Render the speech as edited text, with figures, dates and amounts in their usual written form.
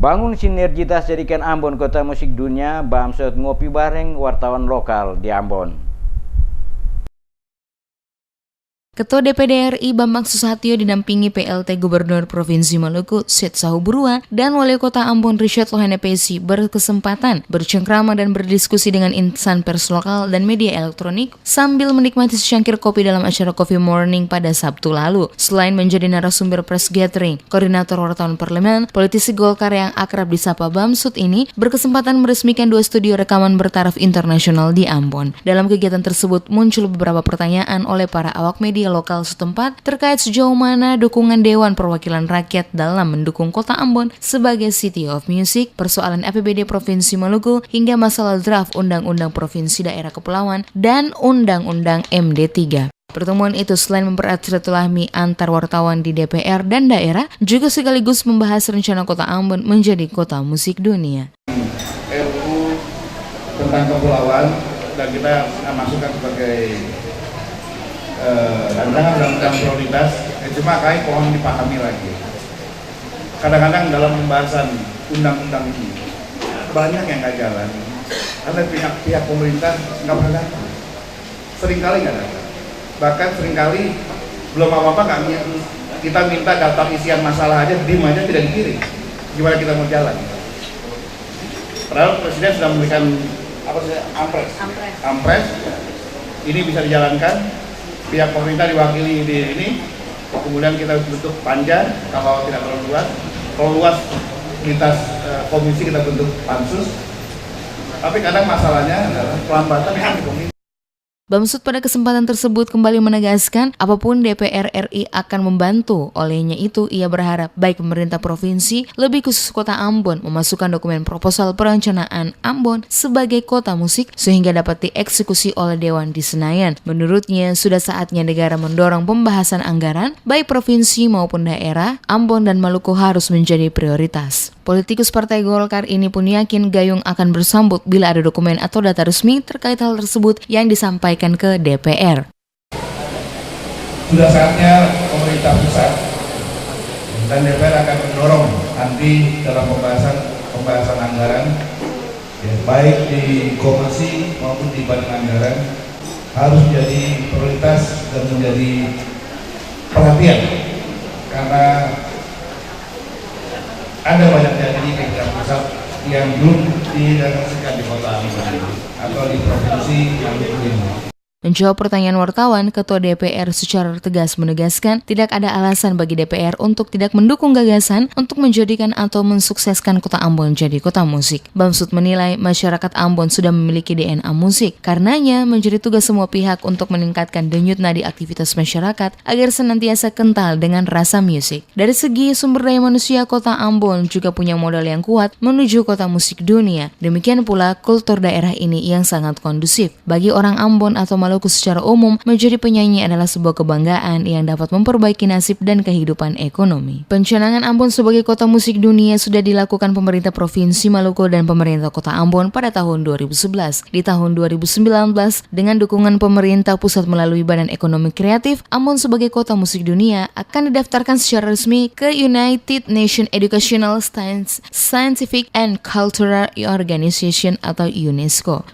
Bangun sinergitas jadikan Ambon kota musik dunia, Bamsud ngopi bareng wartawan lokal di Ambon. Ketua DPD RI Bambang Susatyo didampingi PLT Gubernur Provinsi Maluku Syed Sahuburua dan Wali Kota Ambon Richard Lohenepesi berkesempatan bercengkrama dan berdiskusi dengan insan pers lokal dan media elektronik sambil menikmati secangkir kopi dalam acara Coffee Morning pada Sabtu lalu. Selain menjadi narasumber press gathering, koordinator wartawan parlemen, politisi Golkar yang akrab disapa Bamsud ini berkesempatan meresmikan 2 studio rekaman bertaraf internasional di Ambon. Dalam kegiatan tersebut muncul beberapa pertanyaan oleh para awak media lokal setempat terkait sejauh mana dukungan Dewan Perwakilan Rakyat dalam mendukung Kota Ambon sebagai City of Music, persoalan APBD Provinsi Maluku, hingga masalah draft Undang-Undang Provinsi Daerah Kepulauan dan Undang-Undang MD3. Pertemuan itu selain mempererat silaturahmi antar wartawan di DPR dan daerah, juga sekaligus membahas rencana Kota Ambon menjadi kota musik dunia. RUU tentang kepulauan dan kita masukkan sebagai rancangan undang-undang prioritas, cuma kayak pohon dipahami lagi. Kadang-kadang dalam pembahasan undang-undang ini banyak yang nggak jalan. Ada pihak pemerintah nggak pernah datang, seringkali nggak datang. Bahkan seringkali belum apa-apa nggak, kita minta daftar isian masalah aja, dim aja tidak dikirim. Gimana kita mau jalan? Padahal Presiden sudah memberikan ampres. Ini bisa dijalankan. Pihak pemerintah diwakili di ini, kemudian kita bentuk panja kalau tidak terlalu luas. Kalau luas lintas komisi kita bentuk pansus. Tapi kadang masalahnya adalah pelambatan yang di komisi. Bamsud pada kesempatan tersebut kembali menegaskan apapun DPR RI akan membantu. Olehnya itu, ia berharap baik pemerintah provinsi, lebih khusus Kota Ambon, memasukkan dokumen proposal perencanaan Ambon sebagai kota musik sehingga dapat dieksekusi oleh Dewan di Senayan. Menurutnya, sudah saatnya negara mendorong pembahasan anggaran, baik provinsi maupun daerah, Ambon dan Maluku harus menjadi prioritas. Politikus Partai Golkar ini pun yakin gayung akan bersambut bila ada dokumen atau data resmi terkait hal tersebut yang disampaikan ke DPR. Sudah saatnya pemerintah pusat dan DPR akan mendorong nanti dalam pembahasan anggaran, ya, baik di komisi maupun di badan anggaran, harus menjadi prioritas dan menjadi perhatian, karena ada banyak janji di tingkat pusat yang belum direalisasikan di Kota Ambon atau di provinsi Maluku ini. Menjawab pertanyaan wartawan, Ketua DPR secara tegas menegaskan tidak ada alasan bagi DPR untuk tidak mendukung gagasan untuk menjadikan atau mensukseskan Kota Ambon jadi kota musik. Bamsud menilai masyarakat Ambon sudah memiliki DNA musik, karenanya menjadi tugas semua pihak untuk meningkatkan denyut nadi aktivitas masyarakat agar senantiasa kental dengan rasa musik. Dari segi sumber daya manusia, Kota Ambon juga punya modal yang kuat menuju kota musik dunia. Demikian pula kultur daerah ini yang sangat kondusif. Bagi orang Ambon atau Maluku secara umum, menjadi penyanyi adalah sebuah kebanggaan yang dapat memperbaiki nasib dan kehidupan ekonomi. Pencanangan Ambon sebagai kota musik dunia sudah dilakukan pemerintah Provinsi Maluku dan pemerintah Kota Ambon pada tahun 2011. Di tahun 2019, dengan dukungan pemerintah pusat melalui Badan Ekonomi Kreatif, Ambon sebagai kota musik dunia akan didaftarkan secara resmi ke United Nations Educational, Scientific and Cultural Organization atau UNESCO.